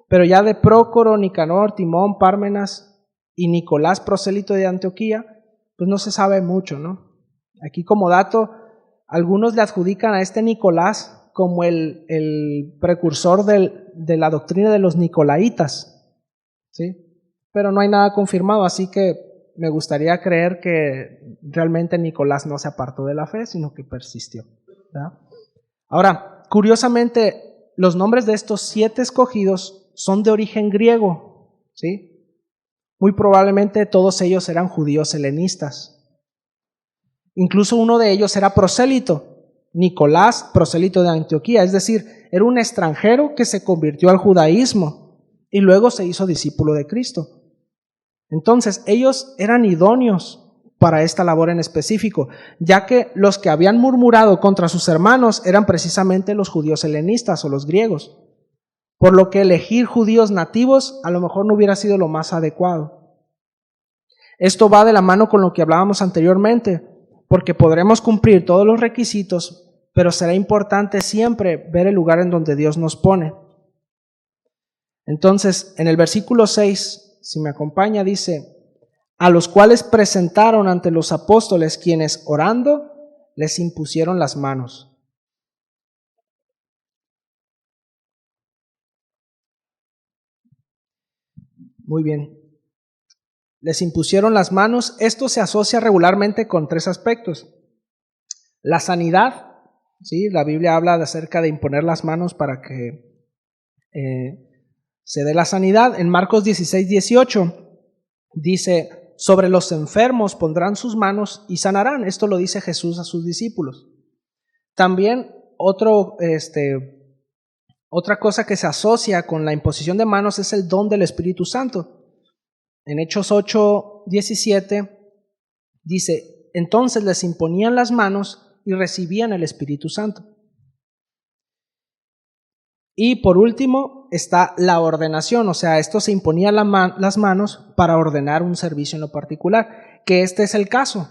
Pero ya de Prócoro, Nicanor, Timón, Pármenas y Nicolás, prosélito de Antioquía, pues no se sabe mucho, ¿no? Aquí como dato, algunos le adjudican a este Nicolás como el precursor de la doctrina de los nicolaitas, ¿sí? Pero no hay nada confirmado, así que me gustaría creer que realmente Nicolás no se apartó de la fe, sino que persistió, ¿verdad? Ahora, curiosamente, los nombres de estos 7 escogidos son de origen griego, ¿sí? Muy probablemente todos ellos eran judíos helenistas. Incluso uno de ellos era prosélito, Nicolás, prosélito de Antioquía, es decir, era un extranjero que se convirtió al judaísmo y luego se hizo discípulo de Cristo. Entonces, ellos eran idóneos para esta labor en específico, ya que los que habían murmurado contra sus hermanos eran precisamente los judíos helenistas o los griegos, por lo que elegir judíos nativos a lo mejor no hubiera sido lo más adecuado. Esto va de la mano con lo que hablábamos anteriormente, porque podremos cumplir todos los requisitos, pero será importante siempre ver el lugar en donde Dios nos pone. Entonces, en el versículo 6, si me acompaña, dice, a los cuales presentaron ante los apóstoles, quienes orando les impusieron las manos. Muy bien. Les impusieron las manos. Esto se asocia regularmente con 3 aspectos. La sanidad, ¿sí? La Biblia habla acerca de imponer las manos para que se dé la sanidad. En Marcos 16:18 dice, sobre los enfermos pondrán sus manos y sanarán. Esto lo dice Jesús a sus discípulos. También otra cosa que se asocia con la imposición de manos es el don del Espíritu Santo. En Hechos 8:17 dice, entonces les imponían las manos y recibían el Espíritu Santo. Y por último está la ordenación, o sea, esto se imponía las manos para ordenar un servicio en lo particular, que este es el caso.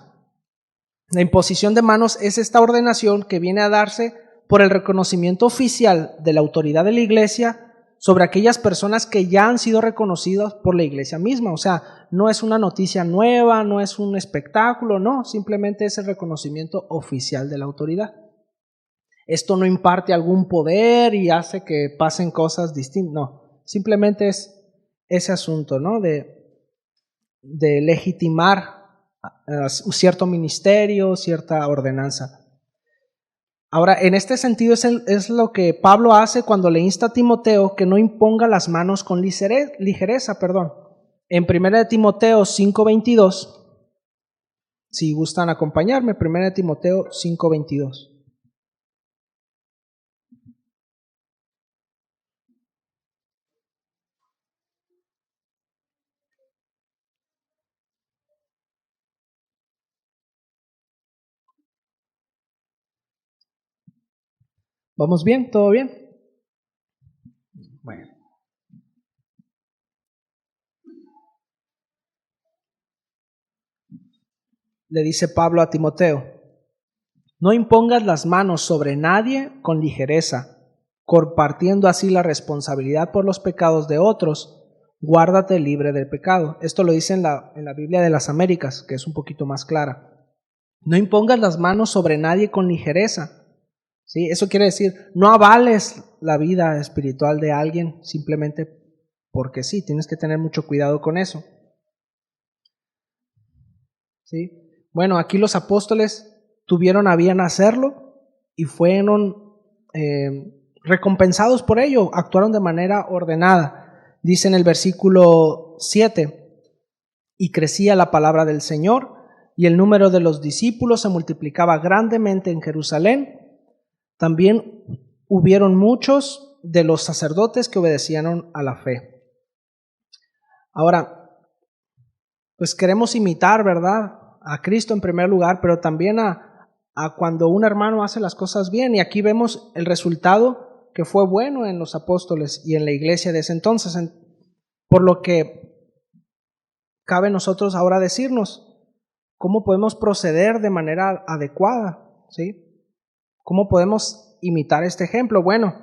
La imposición de manos es esta ordenación que viene a darse por el reconocimiento oficial de la autoridad de la iglesia sobre aquellas personas que ya han sido reconocidas por la iglesia misma. O sea, no es una noticia nueva, no es un espectáculo, no, simplemente es el reconocimiento oficial de la autoridad. Esto no imparte algún poder y hace que pasen cosas distintas, no, simplemente es ese asunto, ¿no? De legitimar cierto ministerio, cierta ordenanza. Ahora, en este sentido es lo que Pablo hace cuando le insta a Timoteo que no imponga las manos con ligereza. En 1 Timoteo 5:22, si gustan acompañarme, 1 Timoteo 5:22. ¿Vamos bien? ¿Todo bien? Bueno. Le dice Pablo a Timoteo: no impongas las manos sobre nadie con ligereza, compartiendo así la responsabilidad por los pecados de otros. Guárdate libre del pecado. Esto lo dice en la Biblia de las Américas, que es un poquito más clara. No impongas las manos sobre nadie con ligereza. ¿Sí? Eso quiere decir, no avales la vida espiritual de alguien simplemente porque sí. Tienes que tener mucho cuidado con eso. ¿Sí? Bueno, aquí los apóstoles tuvieron a bien hacerlo y fueron recompensados por ello, actuaron de manera ordenada. Dice en el versículo 7, y crecía la palabra del Señor y el número de los discípulos se multiplicaba grandemente en Jerusalén. También hubieron muchos de los sacerdotes que obedecieron a la fe. Ahora, pues queremos imitar, ¿verdad?, a Cristo en primer lugar, pero también a cuando un hermano hace las cosas bien. Y aquí vemos el resultado que fue bueno en los apóstoles y en la iglesia de ese entonces. Por lo que cabe a nosotros ahora decirnos cómo podemos proceder de manera adecuada, ¿sí? ¿Cómo podemos imitar este ejemplo? Bueno,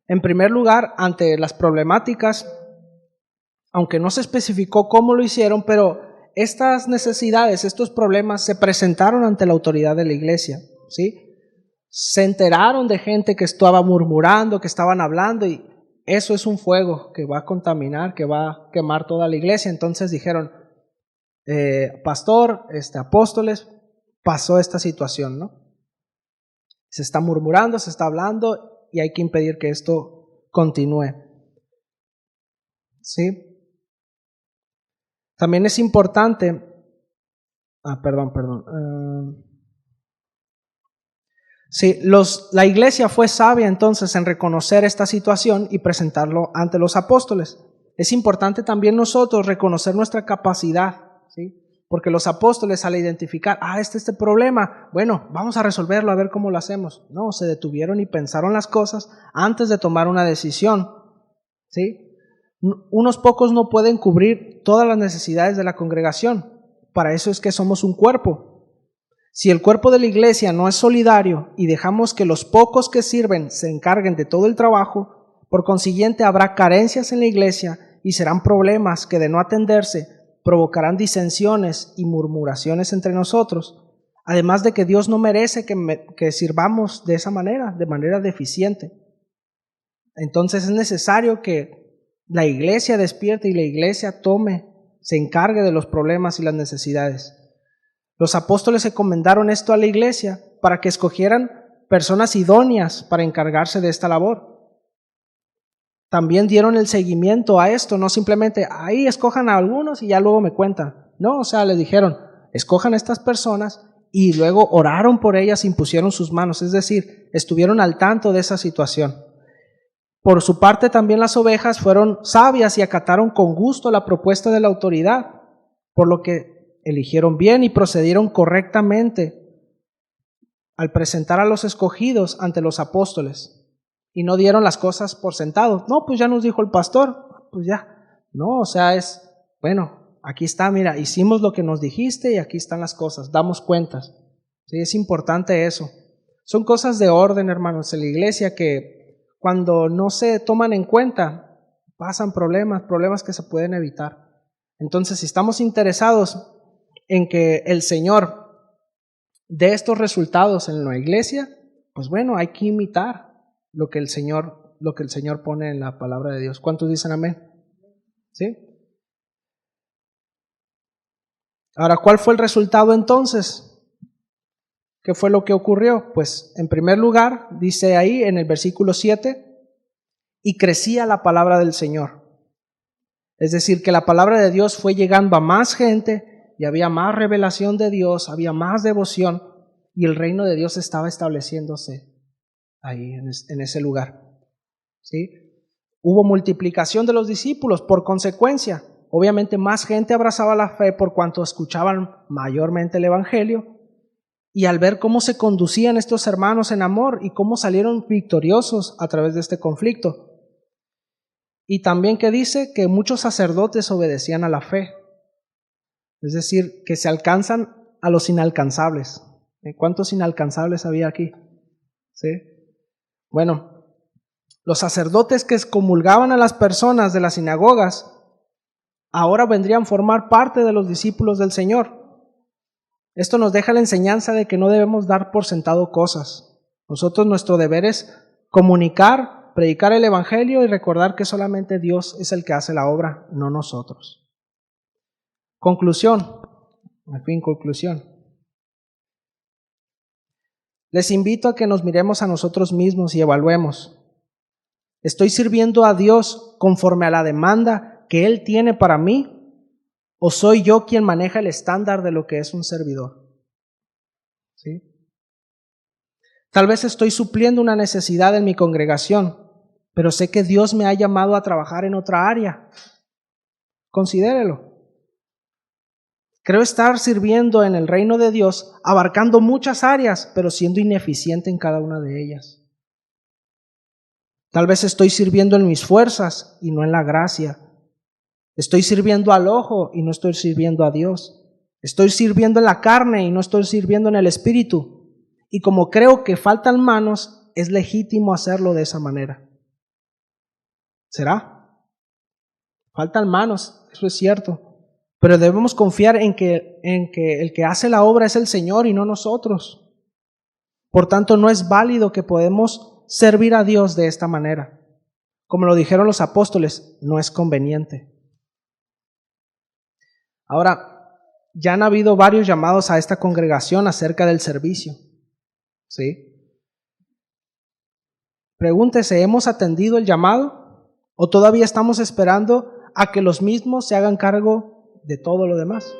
en primer lugar, ante las problemáticas, aunque no se especificó cómo lo hicieron, pero estas necesidades, estos problemas se presentaron ante la autoridad de la iglesia, ¿sí? Se enteraron de gente que estaba murmurando, que estaban hablando, y eso es un fuego que va a contaminar, que va a quemar toda la iglesia. Entonces dijeron, pastor, apóstoles, pasó esta situación, ¿no? Se está murmurando, se está hablando y hay que impedir que esto continúe, ¿sí? También es importante, sí, la iglesia fue sabia entonces en reconocer esta situación y presentarlo ante los apóstoles. Es importante también nosotros reconocer nuestra capacidad, ¿sí? Porque los apóstoles, al identificar, este problema, bueno, vamos a resolverlo, a ver cómo lo hacemos. No, se detuvieron y pensaron las cosas antes de tomar una decisión, ¿sí? Unos pocos no pueden cubrir todas las necesidades de la congregación. Para eso es que somos un cuerpo. Si el cuerpo de la iglesia no es solidario y dejamos que los pocos que sirven se encarguen de todo el trabajo, por consiguiente habrá carencias en la iglesia y serán problemas que, de no atenderse, provocarán disensiones y murmuraciones entre nosotros. Además de que Dios no merece que sirvamos de esa manera, de manera deficiente. Entonces es necesario que la iglesia despierte y la iglesia se encargue de los problemas y las necesidades. Los apóstoles encomendaron esto a la iglesia para que escogieran personas idóneas para encargarse de esta labor. También dieron el seguimiento a esto, no simplemente ahí escojan a algunos y ya luego me cuentan. No, les dijeron, escojan a estas personas y luego oraron por ellas, impusieron sus manos, es decir, estuvieron al tanto de esa situación. Por su parte, también las ovejas fueron sabias y acataron con gusto la propuesta de la autoridad, por lo que eligieron bien y procedieron correctamente al presentar a los escogidos ante los apóstoles y no dieron las cosas por sentado. No, pues ya nos dijo el pastor, pues ya. No, bueno, aquí está, mira, hicimos lo que nos dijiste y aquí están las cosas, damos cuentas. Sí, es importante eso. Son cosas de orden, hermanos, en la iglesia que cuando no se toman en cuenta, pasan problemas que se pueden evitar. Entonces, si estamos interesados en que el Señor dé estos resultados en la iglesia, pues bueno, hay que imitar lo que el Señor pone en la palabra de Dios. ¿Cuántos dicen amén? ¿Sí? Ahora, ¿cuál fue el resultado entonces? ¿Qué fue lo que ocurrió? Pues en primer lugar, dice ahí en el versículo 7, y crecía la palabra del Señor. Es decir, que la palabra de Dios fue llegando a más gente y había más revelación de Dios, había más devoción y el reino de Dios estaba estableciéndose ahí en ese lugar. ¿Sí? Hubo multiplicación de los discípulos por consecuencia. Obviamente más gente abrazaba la fe por cuanto escuchaban mayormente el evangelio y al ver cómo se conducían estos hermanos en amor y cómo salieron victoriosos a través de este conflicto. Y también que dice que muchos sacerdotes obedecían a la fe. Es decir, que se alcanzan a los inalcanzables. ¿Cuántos inalcanzables había aquí? ¿Sí? Bueno, los sacerdotes que excomulgaban a las personas de las sinagogas ahora vendrían a formar parte de los discípulos del Señor. Esto nos deja la enseñanza de que no debemos dar por sentado cosas. Nosotros, nuestro deber es comunicar, predicar el evangelio y recordar que solamente Dios es el que hace la obra, no nosotros. Conclusión. Les invito a que nos miremos a nosotros mismos y evaluemos. ¿Estoy sirviendo a Dios conforme a la demanda que Él tiene para mí? ¿O soy yo quien maneja el estándar de lo que es un servidor? ¿Sí? Tal vez estoy supliendo una necesidad en mi congregación, pero sé que Dios me ha llamado a trabajar en otra área. Considérelo. Creo estar sirviendo en el reino de Dios, abarcando muchas áreas, pero siendo ineficiente en cada una de ellas. Tal vez estoy sirviendo en mis fuerzas y no en la gracia. Estoy sirviendo al ojo y no estoy sirviendo a Dios. Estoy sirviendo en la carne y no estoy sirviendo en el espíritu. Y como creo que faltan manos, es legítimo hacerlo de esa manera. ¿Será? Faltan manos, eso es cierto. Pero debemos confiar en que el que hace la obra es el Señor y no nosotros. Por tanto, no es válido que podemos servir a Dios de esta manera. Como lo dijeron los apóstoles, no es conveniente. Ahora, ya han habido varios llamados a esta congregación acerca del servicio. ¿Sí? Pregúntese, ¿hemos atendido el llamado? ¿O todavía estamos esperando a que los mismos se hagan cargo de todo lo demás?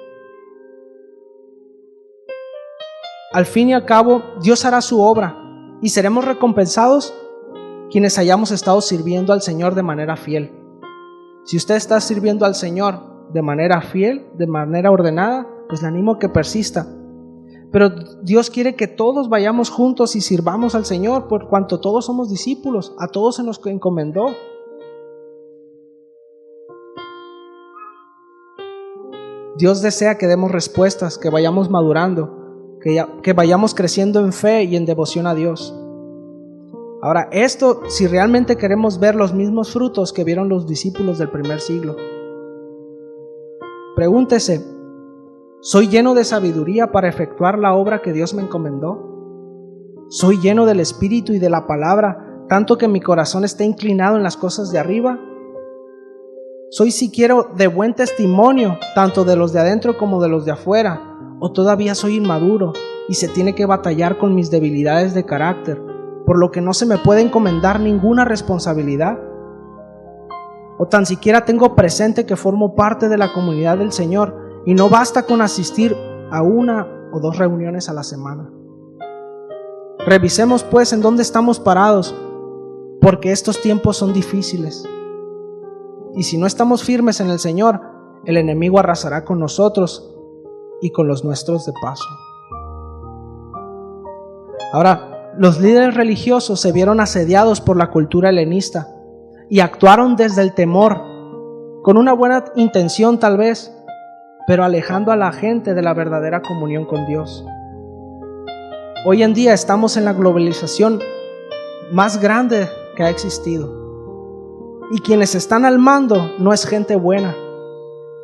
Al fin y al cabo, Dios hará su obra y seremos recompensados quienes hayamos estado sirviendo al Señor de manera fiel. Si usted está sirviendo al Señor de manera fiel, de manera ordenada, pues le animo a que persista. Pero Dios quiere que todos vayamos juntos y sirvamos al Señor, por cuanto todos somos discípulos, a todos se nos encomendó. Dios desea que demos respuestas, que vayamos madurando, que vayamos creciendo en fe y en devoción a Dios. Ahora, esto si realmente queremos ver los mismos frutos que vieron los discípulos del primer siglo. Pregúntese, ¿soy lleno de sabiduría para efectuar la obra que Dios me encomendó? ¿Soy lleno del Espíritu y de la palabra, tanto que mi corazón esté inclinado en las cosas de arriba? ¿Soy siquiera de buen testimonio, tanto de los de adentro como de los de afuera? ¿O todavía soy inmaduro y se tiene que batallar con mis debilidades de carácter, por lo que no se me puede encomendar ninguna responsabilidad? ¿O tan siquiera tengo presente que formo parte de la comunidad del Señor y no basta con asistir a 1 o 2 reuniones a la semana? Revisemos pues en dónde estamos parados, porque estos tiempos son difíciles. Y si no estamos firmes en el Señor, el enemigo arrasará con nosotros y con los nuestros de paso. Ahora, los líderes religiosos se vieron asediados por la cultura helenista y actuaron desde el temor, con una buena intención tal vez, pero alejando a la gente de la verdadera comunión con Dios. Hoy en día estamos en la globalización más grande que ha existido. Y quienes están al mando no es gente buena,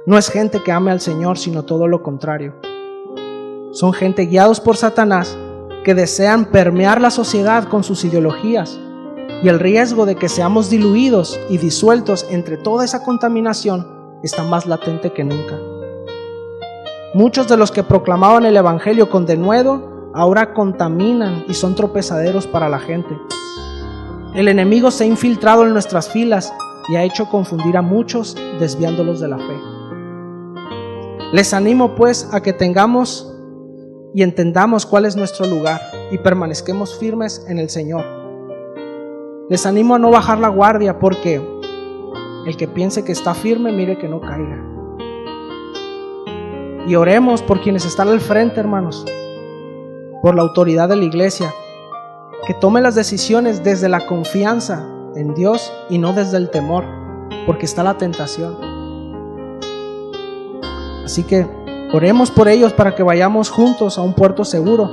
no es gente que ame al Señor, sino todo lo contrario. Son gente guiados por Satanás que desean permear la sociedad con sus ideologías, y el riesgo de que seamos diluidos y disueltos entre toda esa contaminación está más latente que nunca. Muchos de los que proclamaban el evangelio con denuedo ahora contaminan y son tropezaderos para la gente. El enemigo se ha infiltrado en nuestras filas y ha hecho confundir a muchos, desviándolos de la fe. Les animo pues a que tengamos y entendamos cuál es nuestro lugar y permanezcamos firmes en el Señor. Les animo a no bajar la guardia, porque el que piense que está firme, mire que no caiga. Y oremos por quienes están al frente, hermanos, por la autoridad de la iglesia, que tome las decisiones desde la confianza en Dios y no desde el temor, porque está la tentación. Así que oremos por ellos para que vayamos juntos a un puerto seguro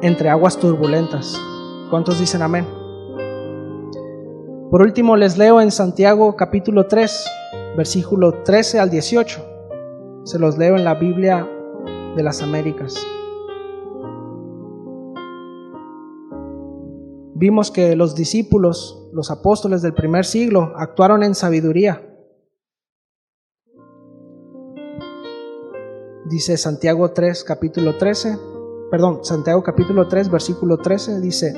entre aguas turbulentas. ¿Cuántos dicen amén? Por último, les leo en Santiago capítulo 3, versículo 13 al 18. Se los leo en la Biblia de las Américas. Vimos que los discípulos, los apóstoles del primer siglo, actuaron en sabiduría. Dice Santiago capítulo 3, versículo 13, dice: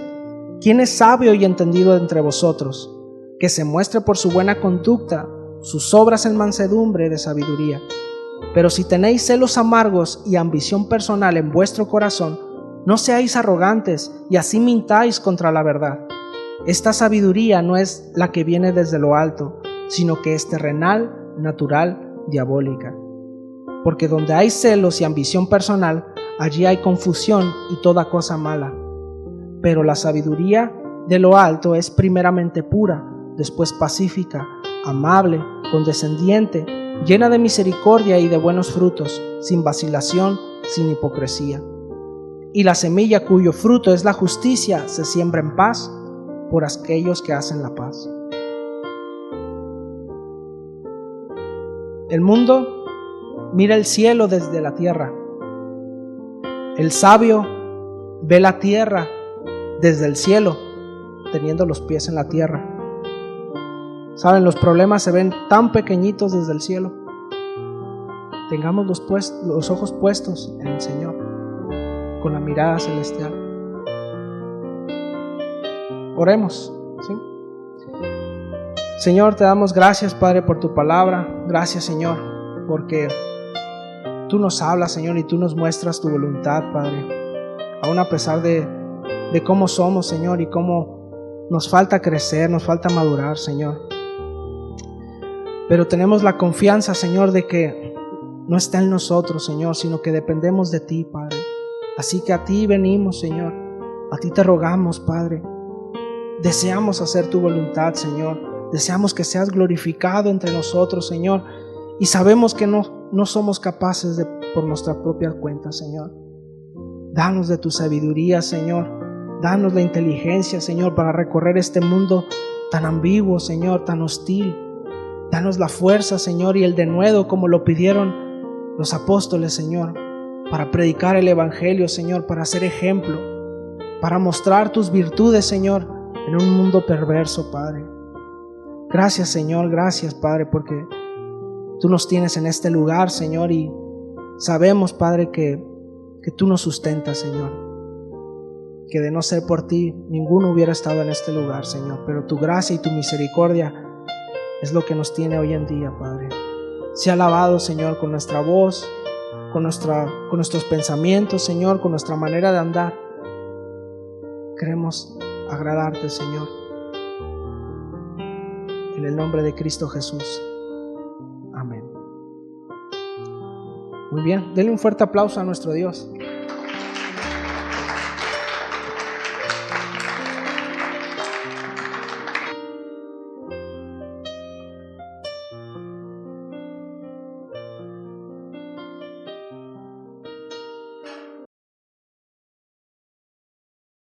¿Quién es sabio y entendido entre vosotros? Que se muestre por su buena conducta sus obras en mansedumbre de sabiduría. Pero si tenéis celos amargos y ambición personal en vuestro corazón, no seáis arrogantes y así mintáis contra la verdad. Esta sabiduría no es la que viene desde lo alto, sino que es terrenal, natural, diabólica. Porque donde hay celos y ambición personal, allí hay confusión y toda cosa mala. Pero la sabiduría de lo alto es primeramente pura, después pacífica, amable, condescendiente, llena de misericordia y de buenos frutos, sin vacilación, sin hipocresía. Y la semilla cuyo fruto es la justicia se siembra en paz por aquellos que hacen la paz. El mundo mira el cielo desde la tierra. El sabio ve la tierra desde el cielo, teniendo los pies en la tierra. Saben, los problemas se ven tan pequeñitos desde el cielo. Tengamos los ojos puestos en el Señor, con la mirada celestial. Oremos, ¿sí? Señor, te damos gracias, Padre, por tu palabra. Gracias, Señor, porque tú nos hablas, Señor, y tú nos muestras tu voluntad, Padre. Aún a pesar de cómo somos, Señor, y cómo nos falta crecer, nos falta madurar, Señor. Pero tenemos la confianza, Señor, de que no está en nosotros, Señor, sino que dependemos de ti, Padre. Así que a ti venimos, Señor. A ti te rogamos, Padre. Deseamos hacer tu voluntad, Señor. Deseamos que seas glorificado entre nosotros, Señor. Y sabemos que no somos capaces por nuestra propia cuenta, Señor. Danos de tu sabiduría, Señor. Danos la inteligencia, Señor, para recorrer este mundo tan ambiguo, Señor, tan hostil. Danos la fuerza, Señor, y el denuedo como lo pidieron los apóstoles, Señor, para predicar el evangelio, Señor, para ser ejemplo, para mostrar tus virtudes, Señor, en un mundo perverso, Padre. Gracias, Señor, gracias, Padre, porque tú nos tienes en este lugar, Señor, y sabemos, Padre, que tú nos sustentas, Señor, que de no ser por ti, ninguno hubiera estado en este lugar, Señor, pero tu gracia y tu misericordia es lo que nos tiene hoy en día, Padre. Sea alabado, Señor, con nuestra voz, con nuestros pensamientos, Señor, con nuestra manera de andar. Queremos agradarte, Señor. En el nombre de Cristo Jesús. Amén. Muy bien, denle un fuerte aplauso a nuestro Dios.